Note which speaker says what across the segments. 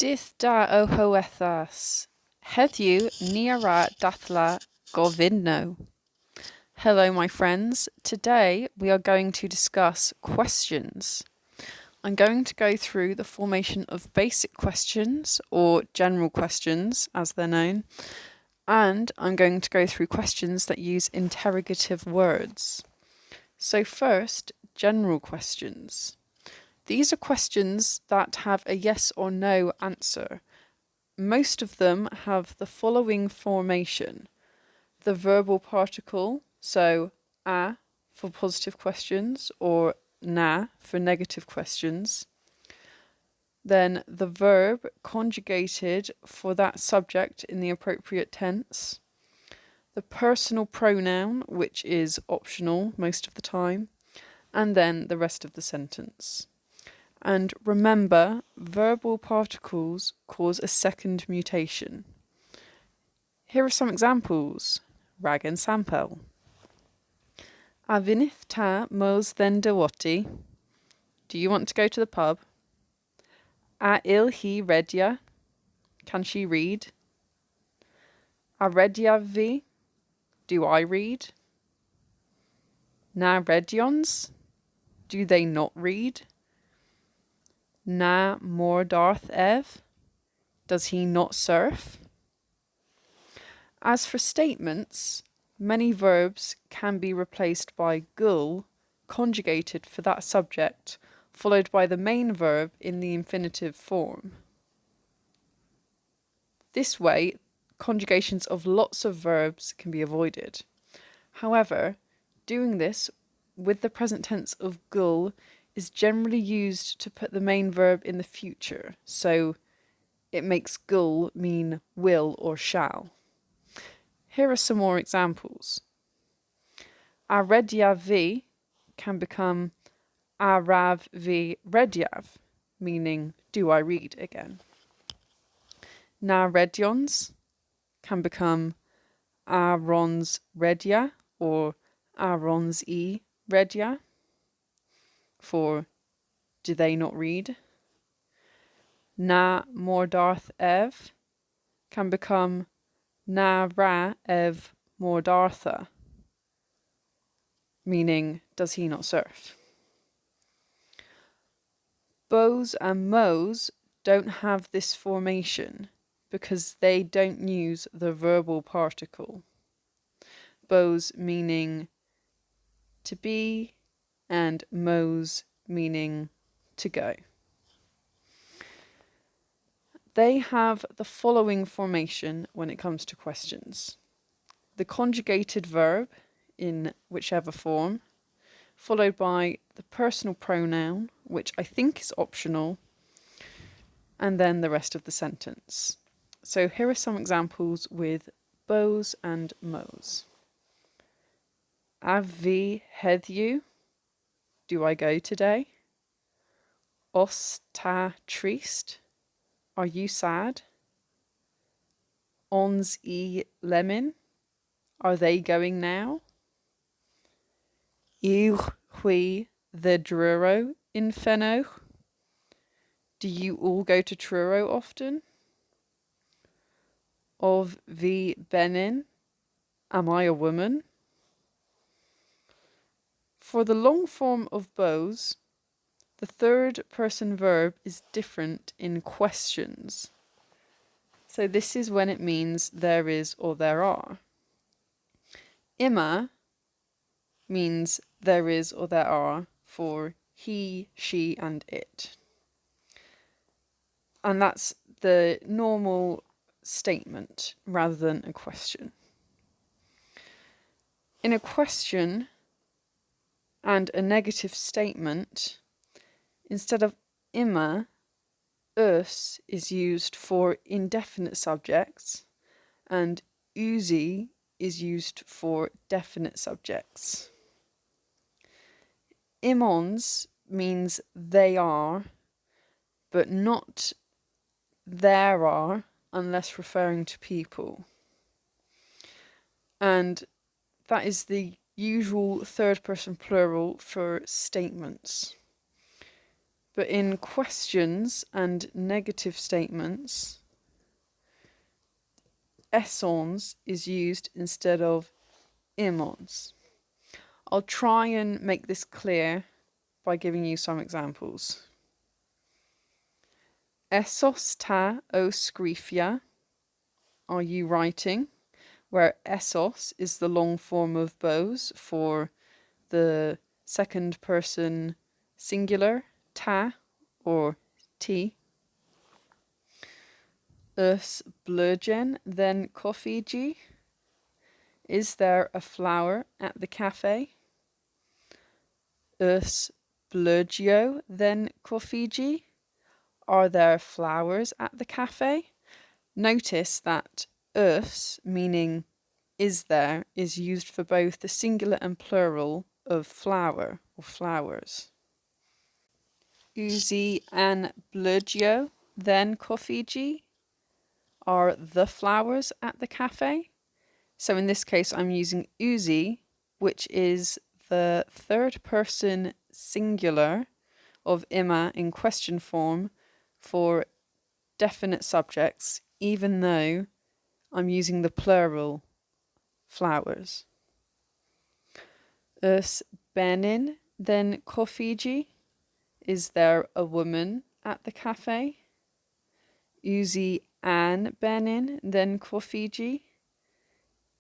Speaker 1: Dith da o hoethas. Heddiw ni ara dathla Govynnow. Hello, my friends. Today we are going to discuss questions. I'm going to go through the formation of basic questions, or general questions as they're known, and I'm going to go through questions that use interrogative words. So first, general questions. These are questions that have a yes or no answer. Most of them have the following formation: the verbal particle, so a for positive questions or na for negative questions. Then the verb conjugated for that subject in the appropriate tense. The personal pronoun, which is optional most of the time. And then the rest of the sentence. And remember, verbal particles cause a second mutation. Here are some examples. Rag and sampel. A vinith ta mos then dywoti. Do you want to go to the pub? A il hi redia. Can she read? A redia vi. Do I read? Na redions. Do they not read? Na mordarth ev. Does he not surf? As for statements, many verbs can be replaced by gul, conjugated for that subject, followed by the main verb in the infinitive form. This way, conjugations of lots of verbs can be avoided. However, doing this with the present tense of gul is generally used to put the main verb in the future, so it makes gul mean will or shall. Here are some more examples. A redia vi can become a rav vi rediav, meaning do I read again. Na redions can become a rons redia or a rons e redia for do they not read. Na mordarth ev can become na ra ev mordartha, meaning does he not surf. Bows and mows don't have this formation because they don't use the verbal particle. Bows meaning to be and mows meaning to go. They have the following formation when it comes to questions: the conjugated verb in whichever form, followed by the personal pronoun, which I think is optional, and then the rest of the sentence. So here are some examples with bows and mows. Avi heddiw. Do I go today? Os ta trist. Are you sad? Ons e lemon. Are they going now? Yw hwi the Truro in Fennoch? Do you all go to Truro often? Of vi benin. Am I a woman? For the long form of bows, the third person verb is different in questions. So this is when it means there is or there are. Imma means there is or there are for he, she, and it. And that's the normal statement rather than a question. In a question and a negative statement, instead of imma, us is used for indefinite subjects and uzi is used for definite subjects. Imons means they are, but not there are unless referring to people. And that is the usual third person plural for statements. But in questions and negative statements, essons is used instead of imons. I'll try and make this clear by giving you some examples. Essos ta o skrifia, are you writing? Where essos is the long form of bos for the second person singular, ta or ti. Us blurgen then coffee. Is there a flower at the cafe? Us blurgio then coffee. Are there flowers at the cafe? Notice that us, meaning is there, is used for both the singular and plural of flower or flowers. Uzi and blurgio then coffee. Are the flowers at the cafe? So in this case, I'm using uzi, which is the third person singular of ima in question form for definite subjects, even though I'm using the plural flowers. Us benin then coffee. Is there a woman at the cafe? Uzi an benin then coffee.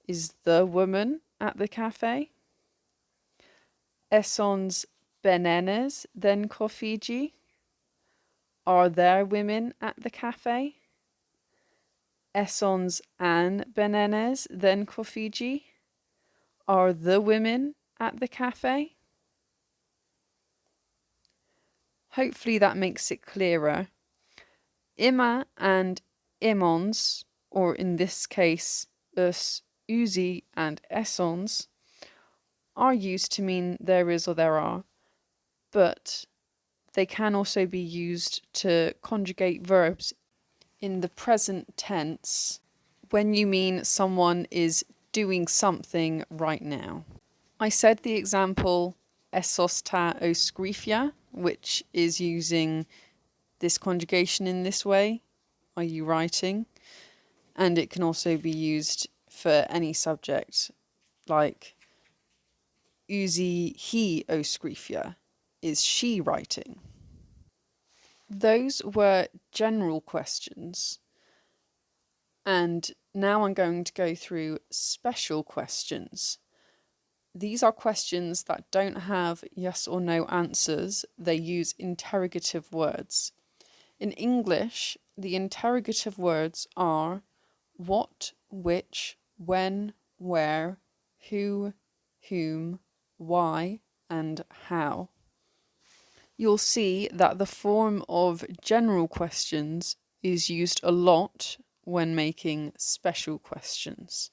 Speaker 1: Is the woman at the cafe? Essons benenes then coffee. Are there women at the cafe? Essons an benenes then coffee. Are the women at the cafe? Hopefully that makes it clearer. Ima and imons, or in this case, us, uzi, and essons, are used to mean there is or there are, but they can also be used to conjugate verbs in the present tense when you mean someone is doing something right now. I said the example essos ta o skrifia, which is using this conjugation in this way. Are you writing? And it can also be used for any subject, like uzi he o skrifia, is she writing? Those were general questions. And now I'm going to go through special questions. These are questions that don't have yes or no answers. They use interrogative words. In English, the interrogative words are what, which, when, where, who, whom, why, and how. You'll see that the form of general questions is used a lot when making special questions.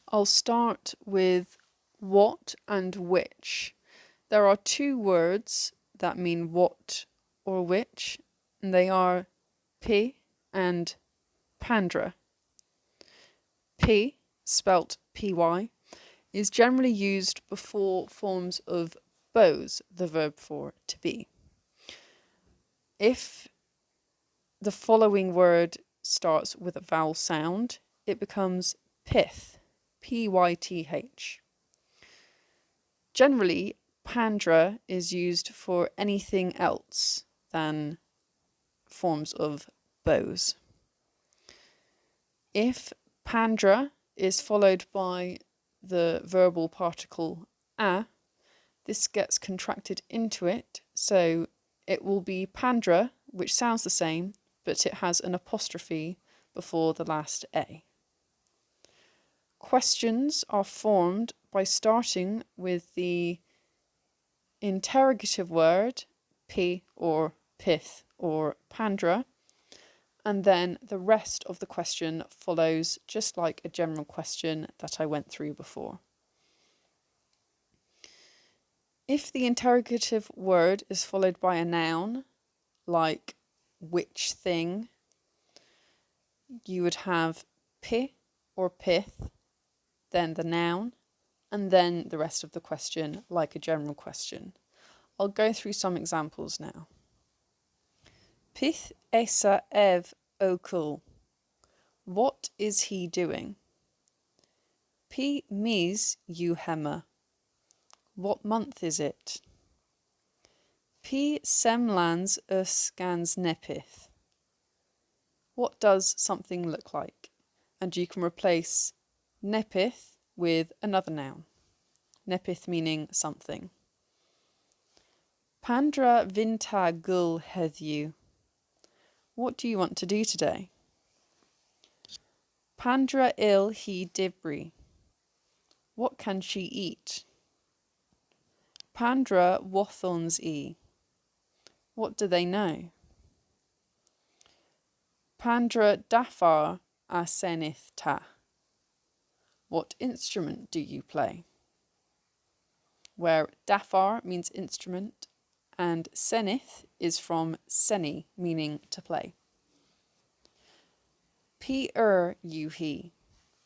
Speaker 1: I'll start with what and which. There are two words that mean what or which, and they are p and pandra. P, spelt py, is generally used before forms of bose, the verb for to be. If the following word starts with a vowel sound, it becomes pith, pyth. Generally, pandra is used for anything else than forms of bose. If pandra is followed by the verbal particle a, this gets contracted into it, so it will be pandra, which sounds the same, but it has an apostrophe before the last a. Questions are formed by starting with the interrogative word p or pith or pandra, and then the rest of the question follows just like a general question that I went through before. If the interrogative word is followed by a noun, like which thing, you would have pi or pith, then the noun, and then the rest of the question like a general question. I'll go through some examples now. Pith esa ev okul. What is he doing? P mis you hema. What month is it? P semlans scans nepith. What does something look like? And you can replace nepith with another noun. Nepith meaning something. Pandra vinta gul heddiw. What do you want to do today? Pandra il he dibri. What can she eat? Pandra wathons e. What do they know? Pandra dafar a senith ta. What instrument do you play? Where dafar means instrument and senith is from seni, meaning to play. you he.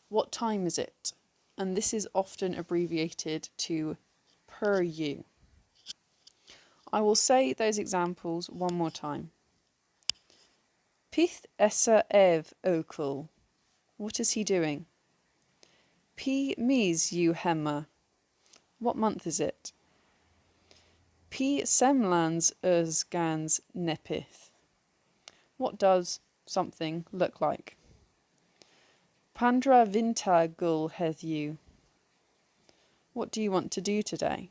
Speaker 1: What time is it? And this is often abbreviated to per you. I will say those examples one more time. Pith esa ev okul. What is he doing? P mis you hema. What month is it? P semlans gans nepith. What does something look like? Pandra vinta gul heddiw. What do you want to do today?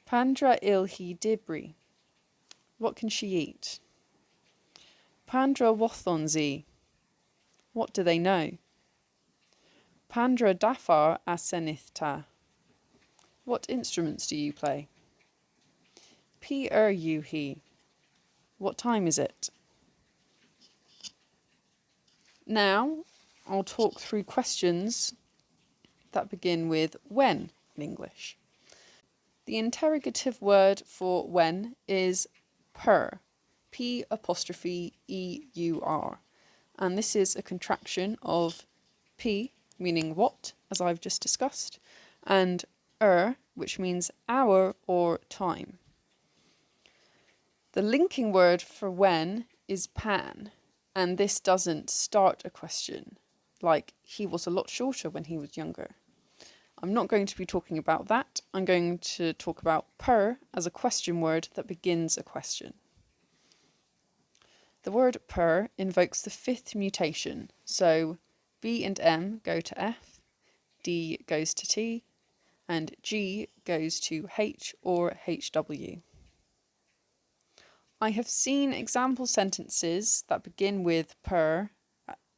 Speaker 1: Pandra il he dibri. What can she eat? Pandra wathons e. What do they know? Pandra dafar a senith ta. What instruments do you play? you he. What time is it? Now, I'll talk through questions that begin with when in English. The interrogative word for when is per, P'-E-U-R, and this is a contraction of P, meaning what, as I've just discussed, and which means hour or time. The linking word for when is pan, and this doesn't start a question, like he was a lot shorter when he was younger. I'm not going to be talking about that. I'm going to talk about per as a question word that begins a question. The word per invokes the fifth mutation, so B and M go to F, D goes to T, and G goes to H or HW. I have seen example sentences that begin with per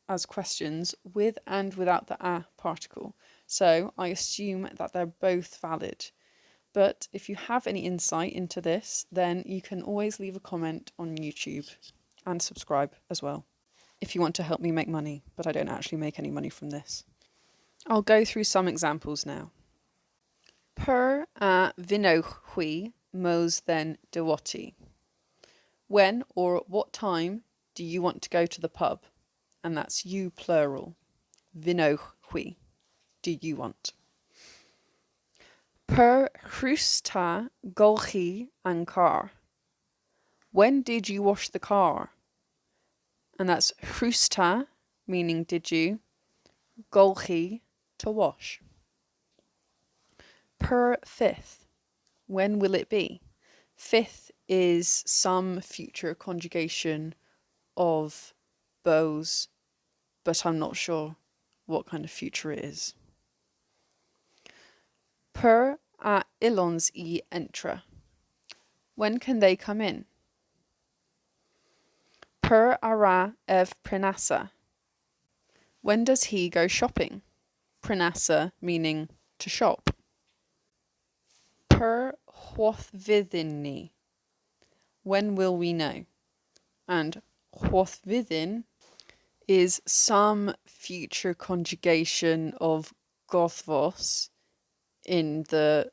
Speaker 1: as questions with and without the a particle, so I assume that they're both valid. But if you have any insight into this, then you can always leave a comment on YouTube and subscribe as well if you want to help me make money, but I don't actually make any money from this. I'll go through some examples now. Per a Govynnow mos then dywoti. When or what time do you want to go to the pub? And that's you plural. Govynnow. Do you want? Per chrwsta golchi an car. When did you wash the car? And that's chrwsta, meaning did you, golchi, to wash. Per fifth. When will it be? Fifth is some future conjugation of bows, but I'm not sure what kind of future it is. Per a ilons I entra. When can they come in? Per ara ev prenasa. When does he go shopping? Prenasa meaning to shop. Per hwthfydden. When will we know? And hwthfydden is some future conjugation of gothvos in the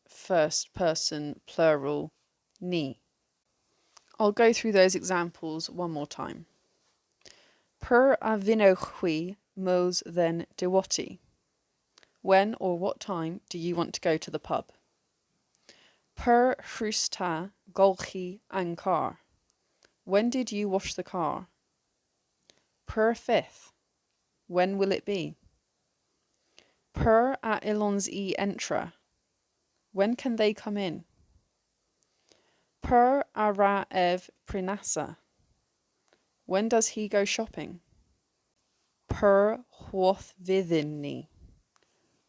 Speaker 1: first person plural ni. I'll go through those examples one more time. Per a Govynnow mos then dywoti. When or what time do you want to go to the pub? Per hrusta golchi an car. When did you wash the car? Per fifth. When will it be? Per a ilons I entra. When can they come in? Per a ra ev prinasa. When does he go shopping? Per hwoth fyddin ni.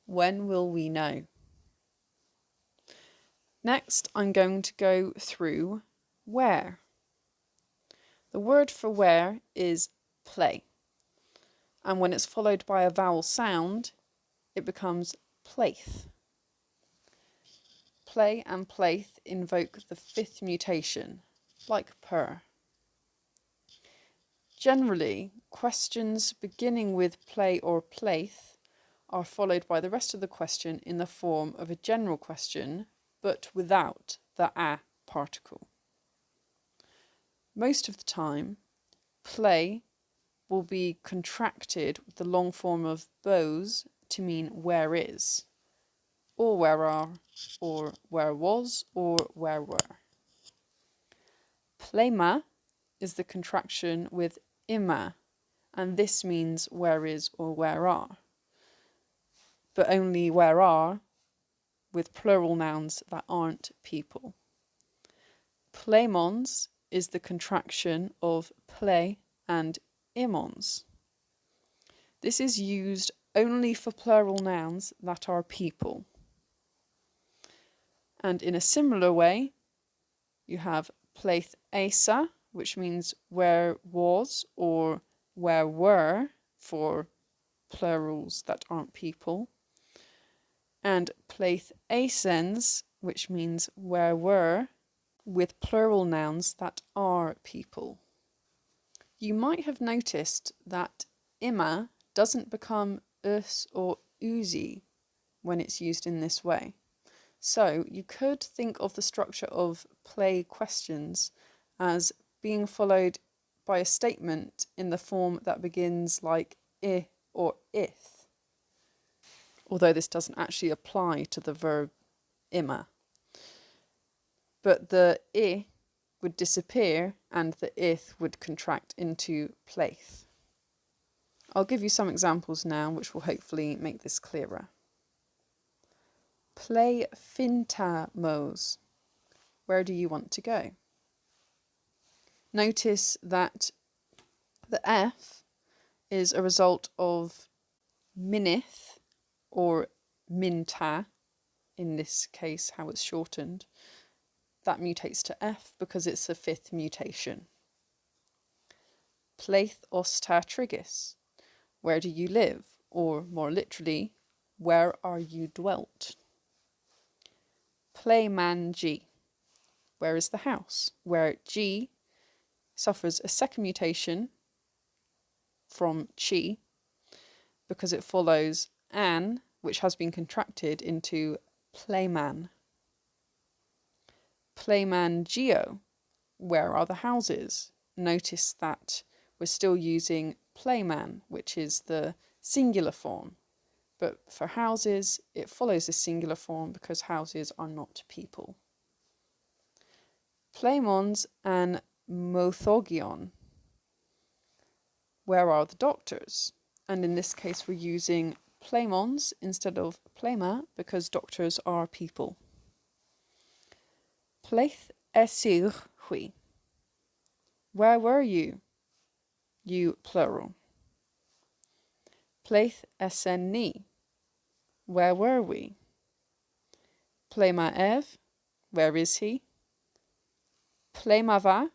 Speaker 1: When will we know? Next, I'm going to go through where. The word for where is play. And when it's followed by a vowel sound, it becomes plaith. Play and plaith invoke the fifth mutation, like per. Generally, questions beginning with play or plaith are followed by the rest of the question in the form of a general question, but without the a particle. Most of the time, play will be contracted with the long form of bose to mean where is, or where are, or where was, or where were. Plema is the contraction with ima, and this means where is or where are, but only where are with plural nouns that aren't people. Plaimons is the contraction of play and imons. This is used only for plural nouns that are people. And in a similar way, you have plaith asa, which means where was or where were for plurals that aren't people, and plaith asens, which means where were with plural nouns that are people. You might have noticed that ima doesn't become us or uzi when it's used in this way. So you could think of the structure of play questions as being followed by a statement in the form that begins like I or ith, although this doesn't actually apply to the verb ima. But the I would disappear and the ith would contract into plaith. I'll give you some examples now which will hopefully make this clearer. Play fintamos. Where do you want to go? Notice that the F is a result of minith or minta, in this case how it's shortened. That mutates to F because it's a fifth mutation. Plaith osta trigis. Where do you live? Or more literally, where are you dwelt? Play man G. Where is the house? Where G suffers a second mutation from chi because it follows an, which has been contracted into playman. Playman geo. Where are the houses? Notice that we're still using playman, which is the singular form. But for houses, it follows the singular form because houses are not people. Playmons and mothogion. Where are the doctors? And in this case, we're using playmons instead of playma because doctors are people. Pleith esir hui. Where were you? You plural. Pleith esen ni. Where were we? Plema ev. Where is he? Plemava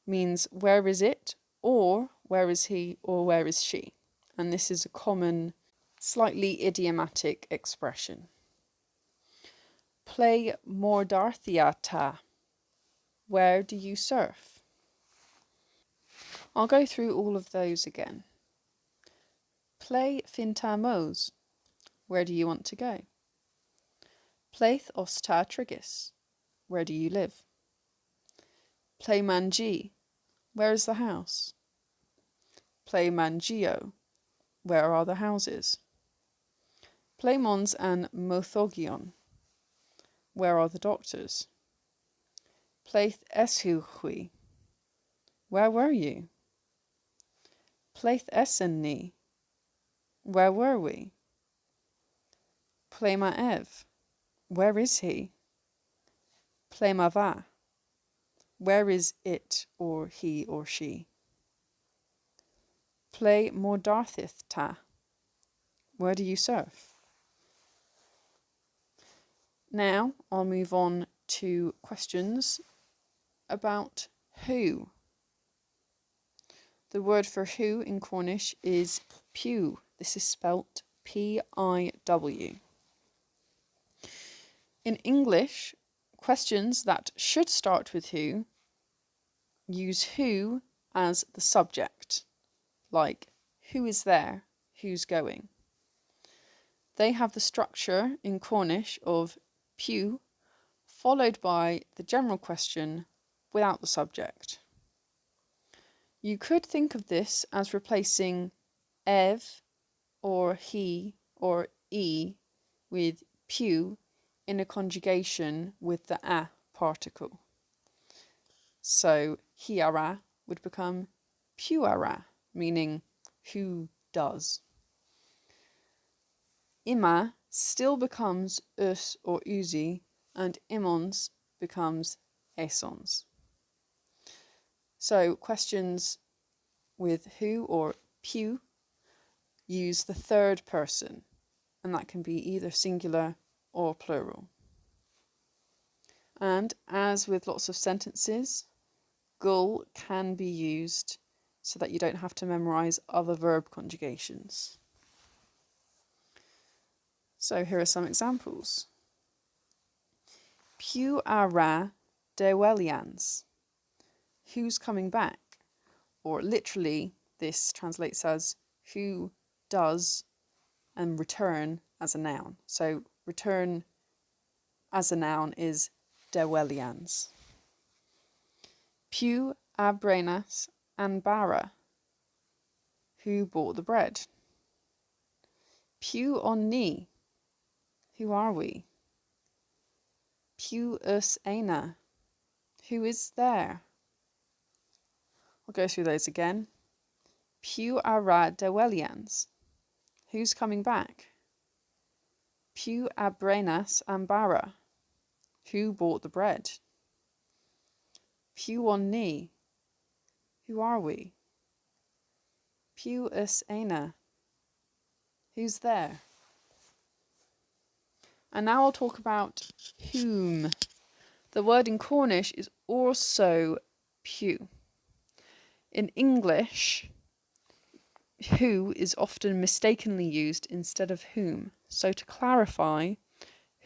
Speaker 1: means where is it, or where is he, or where is she. And this is a common, slightly idiomatic expression. Play mordarthiata. Where do you surf? I'll go through all of those again. Play fintamos. Where do you want to go? Plaith osta trigis. Where do you live? Play mangi. Where is the house? Play mangio. Where are the houses? Playmons and mothogion. Where are the doctors? Pleith eshu hui. Where were you? Pleith essen ni. Where were we? Ple ma ev. Where is he? Ple ma va. Where is it or he or she? Ple mordarthith ta. Where do you surf? Now I'll move on to questions about who. The word for who in Cornish is pew. This is spelt P-I-W. In English, questions that should start with who use who as the subject, like who is there, who's going. They have the structure in Cornish of pew followed by the general question without the subject. You could think of this as replacing ev or he or e with pew in a conjugation with the a particle. So hiara would become pewara, meaning who does. Ima still becomes us or uzi, and imons becomes esons. So questions with who or pew use the third person, and that can be either singular or plural. And as with lots of sentences, gull can be used so that you don't have to memorize other verb conjugations. So here are some examples. Pw ara dewelians. Who's coming back? Or literally, this translates as who does and return as a noun. So return as a noun is dewelians. Pw abrenas anbara. Who bought the bread? Pw on ni. Who are we? Pw us aina. Who is there? I'll go through those again. Pw ara dewelians. Who's coming back? Pw abrenas ambara. Who bought the bread? Pw on ni. Who are we? Pw us aina. Who's there? And now I'll talk about whom. The word in Cornish is also pew. In English, who is often mistakenly used instead of whom. So to clarify,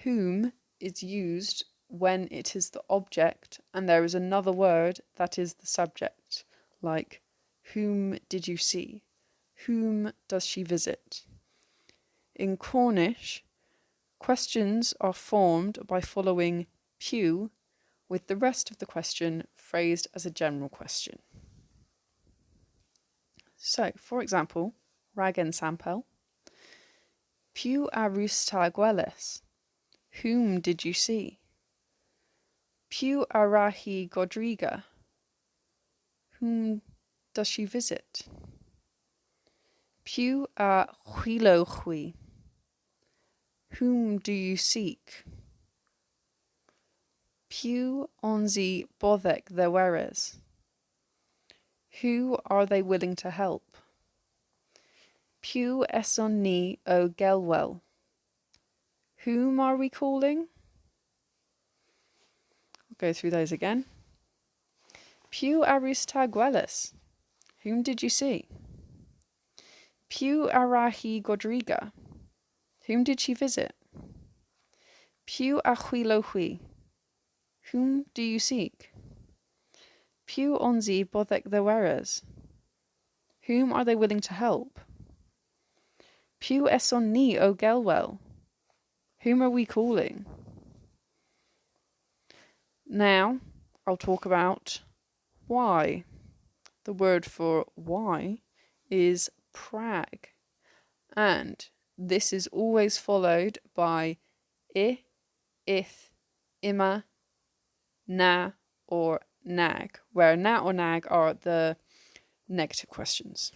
Speaker 1: whom is used when it is the object and there is another word that is the subject, like whom did you see? Whom does she visit? In Cornish, questions are formed by following pew with the rest of the question phrased as a general question. So, for example, Ragen Sampel. Pw arusta gweles? Whom did you see? Pw arahi Godriga? Whom does she visit? Pw a chwilochwi? Whom do you seek? Pw onzi boddek ddeweres? Who are they willing to help? Pw esson ni o gelwel? Whom are we calling? I'll go through those again. Pw arusta gweles? Whom did you see? Pw arahi Godriga? Whom did she visit? Pw a chwilochwi? Whom do you seek? Pw onzi boddek ddeweres? Whom are they willing to help? Pw esson ni o gelwel? Whom are we calling? Now, I'll talk about why. The word for why is prag, and this is always followed by I, if, ima, na, or nag, where na or nag are the negative questions.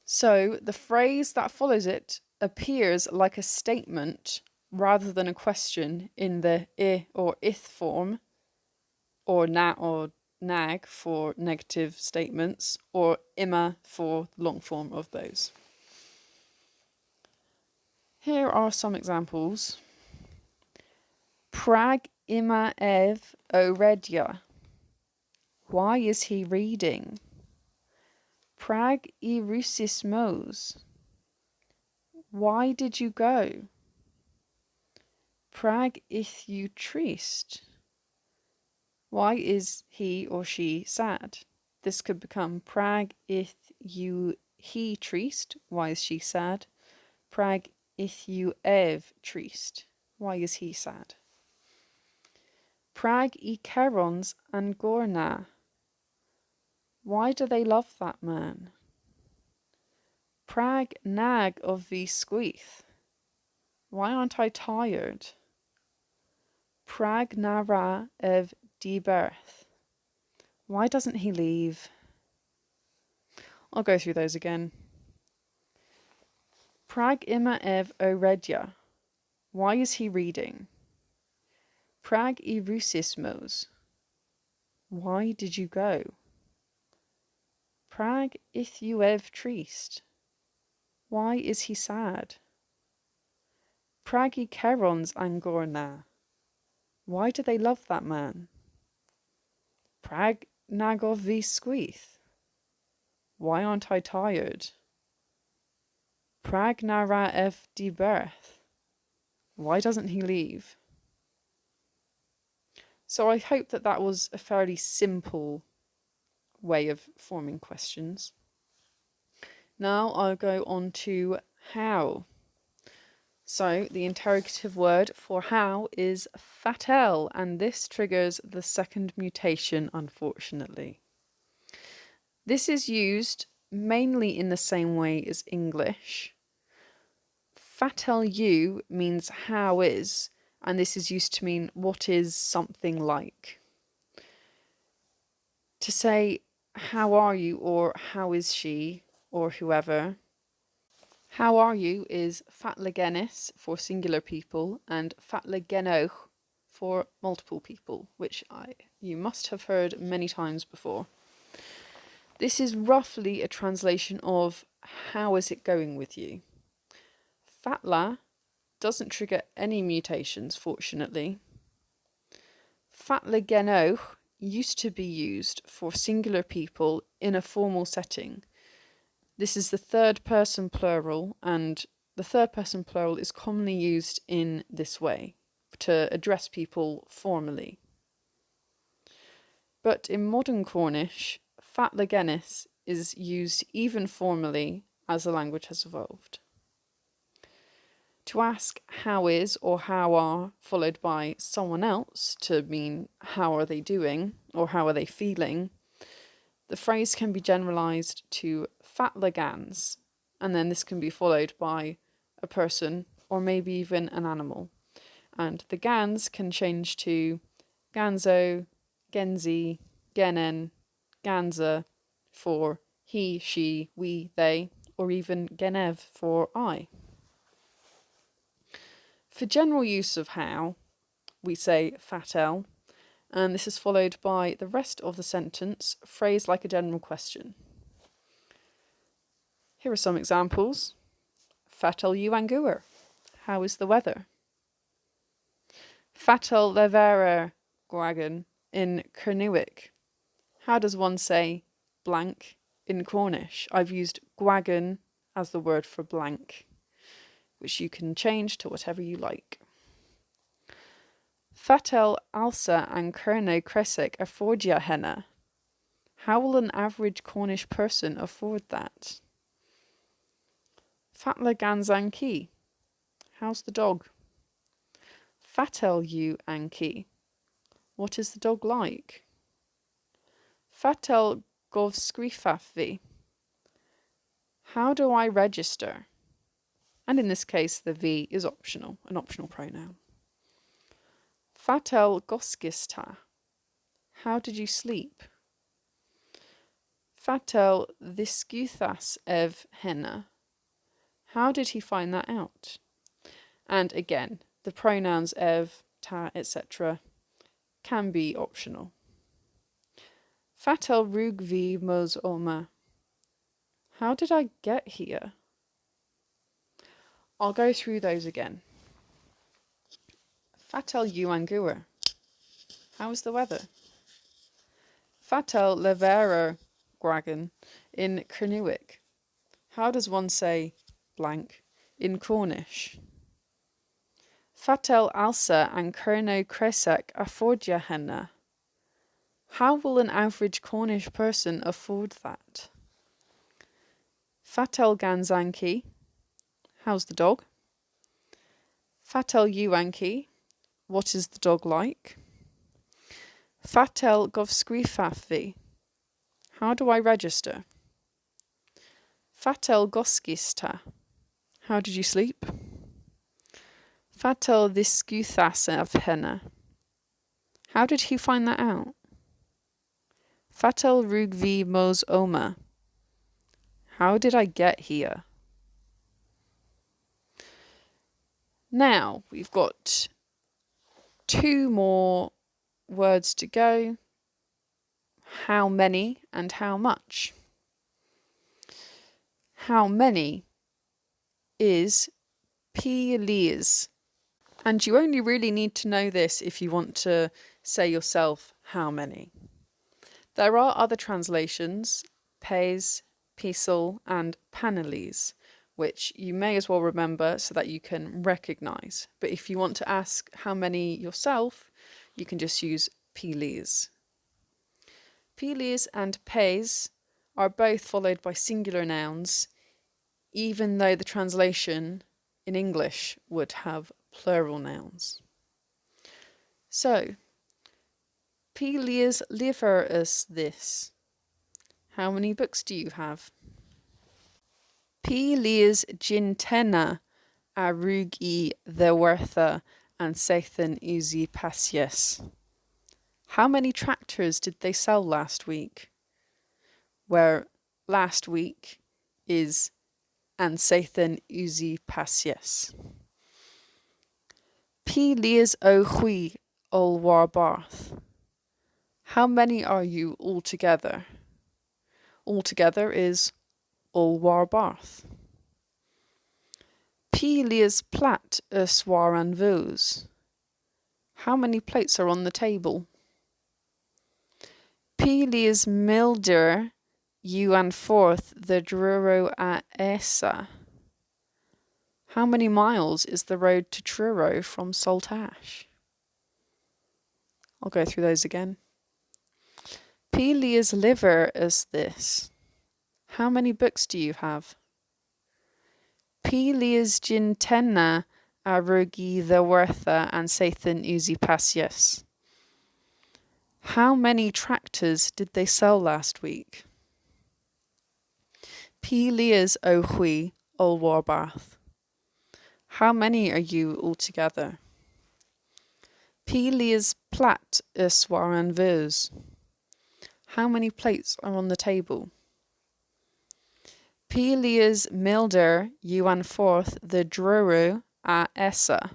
Speaker 1: So the phrase that follows it appears like a statement rather than a question in the I or ith form, or na or nag for negative statements, or ima for the long form of those. Here are some examples. Prag ima ev o redia. Why is he reading? Prag I rusis mos. Why did you go? Prag ith you trist. Why is he or she sad? This could become Prag ith you he trist. Why is she sad? Prag ith you ev trist. Why is he sad? Prag I kerons and gorna. Why do they love that man? Prag nag of vi squeath. Why aren't I tired? Prag nara ev di birth. Why doesn't he leave? I'll go through those again. Prag ima ev o redia. Why is he reading? Prag I rusismos. Why did you go? Prag ith you ev trist. Why is he sad? Prag I kerons angorna. Why do they love that man? Prag nagov vi squeath. Why aren't I tired? Prag nara ev di birth. Why doesn't he leave? So I hope that that was a fairly simple way of forming questions. Now I'll go on to how. So the interrogative word for how is fatel, and this triggers the second mutation, unfortunately. This is used mainly in the same way as English. Fatel you means how is, and this is used to mean what is something like. To say how are you or how is she or whoever. How are you is fatlegenis for singular people and fatlegenoch for multiple people, which you must have heard many times before. This is roughly a translation of how is it going with you. Fatla doesn't trigger any mutations, fortunately. Fatlegenoch used to be used for singular people in a formal setting. This is the third person plural, and the third person plural is commonly used in this way to address people formally. But in modern Cornish, fatlegenis is used even formally as the language has evolved. To ask how is or how are followed by someone else to mean how are they doing or how are they feeling, the phrase can be generalized to fatlegans, and then this can be followed by a person or maybe even an animal. And the gans can change to ganzo, genzi, genen, ganza for he, she, we, they, or even genev for I. For general use of how, we say fatel, and this is followed by the rest of the sentence phrased like a general question. Here are some examples. Fatel you anguer. How is the weather? Fatel leverer gwagon in Kernuic. How does one say blank in Cornish? I've used gwagon as the word for blank, which you can change to whatever you like. Fatel alsa and Kerno Kresik affordia henna. How will an average Cornish person afford that? Fatla ganzanki. How's the dog? Fatel you anki. What is the dog like? Fatel govscrifafi. How do I register? And in this case, the V is optional, an optional pronoun. Fatel goskista. How did you sleep? Fatel viskuthas ev henna. How did he find that out? And again, the pronouns ev, ta, etc. can be optional. Fatel rugvi mos oma. How did I get here? I'll go through those again. Fatel yuangua. How was the weather? Fatel levera gragan in Cernuic. How does one say blank in Cornish? Fatel alsa and Cerno cresek affordia henna. How will an average Cornish person afford that? Fatel ganzanki. How's the dog? Fatel yuanki. What is the dog like? Fatel govscrifafi. How do I register? Fatel goskista. How did you sleep? Fatel viskuthas of henna. How did he find that out? Fatel rugvi mos oma. How did I get here? Now we've got 2 more words to go. How many and how much. How many is pilis. And you only really need to know this if you want to say yourself how many. There are other translations, pes, pisel, and paneles, which you may as well remember so that you can recognise. But if you want to ask how many yourself, you can just use pilis. Pilis and pes are both followed by singular nouns, even though the translation in English would have plural nouns. So, pilis liver us this. How many books do you have? Pilis gintena arugi ddewertha and sethan uzi pasies. How many tractors did they sell last week? Where last week is and sethan uzi pasies. Pilis o hui ol warbarth. How many are you altogether? Altogether is ol warbarth. Pilis plat war an vos. How many plates are on the table? Pilis milder you and forth the Truro a Esa. How many miles is the road to Truro from Saltash? I'll go through those again. Pilis liver is this. How many books do you have? Pilis gintena arugi ddewertha and sethan uzi pasies. How many tractors did they sell last week? Pilis o hui ol warbarth. How many are you altogether? Pilis plat war an vos. How many plates are on the table? Pilis milder you and forth the Druro a Essa.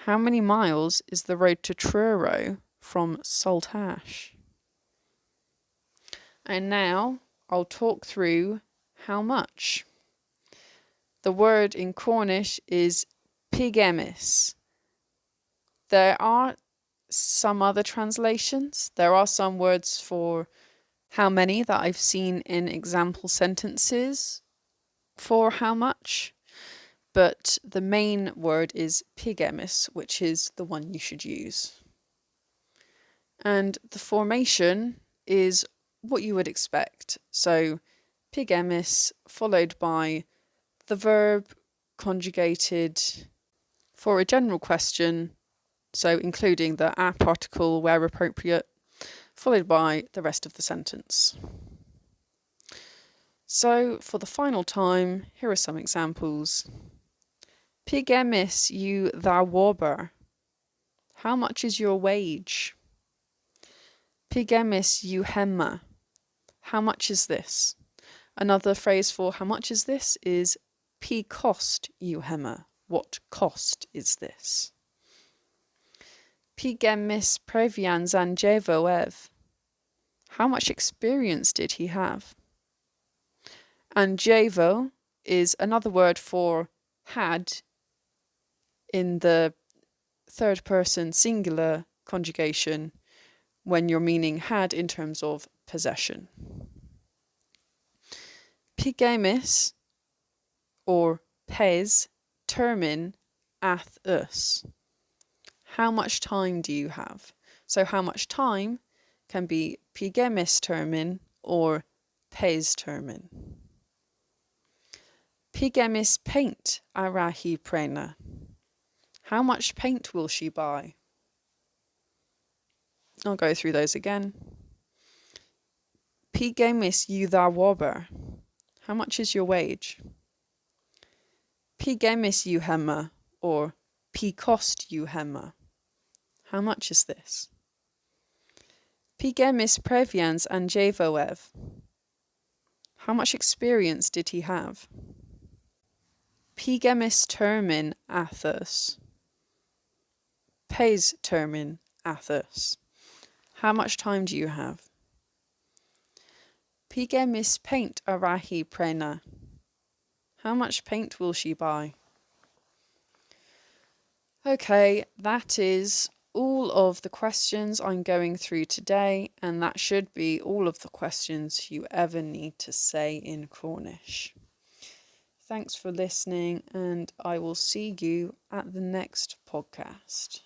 Speaker 1: How many miles is the road to Truro from Saltash? And now I'll talk through how much. The word in Cornish is pigemis. There are some other translations. There are some words for how many that I've seen in example sentences for how much, but the main word is pigemis, which is the one you should use. And the formation is what you would expect. So pigemis followed by the verb conjugated for a general question, so including the a particle where appropriate, followed by the rest of the sentence. So for the final time, here are some examples. Pigemis you thou warber. How much is your wage? Pigemis you hemma. How much is this? Another phrase for how much is this is P cost you hemma. What cost is this? Pigemis previans anjevo ev. How much experience did he have? Anjevo is another word for had in the third person singular conjugation when you're meaning had in terms of possession. Pigemis or pes termin ath us. How much time do you have? So how much time can be pigemis termin or pes termin. Pigemis paint arahi prena. How much paint will she buy? I'll go through those again. Pigemis waber. How much is your wage? Pigemis hemma or P cost hemma. How much is this? Pigemis previans anjevoev. How much experience did he have? Pigemis termin athos. Pes termin athos. How much time do you have? Pigemis paint arahi prena. How much paint will she buy? Okay, that is all of the questions I'm going through today, and that should be all of the questions you ever need to say in Cornish. Thanks for listening, and I will see you at the next podcast.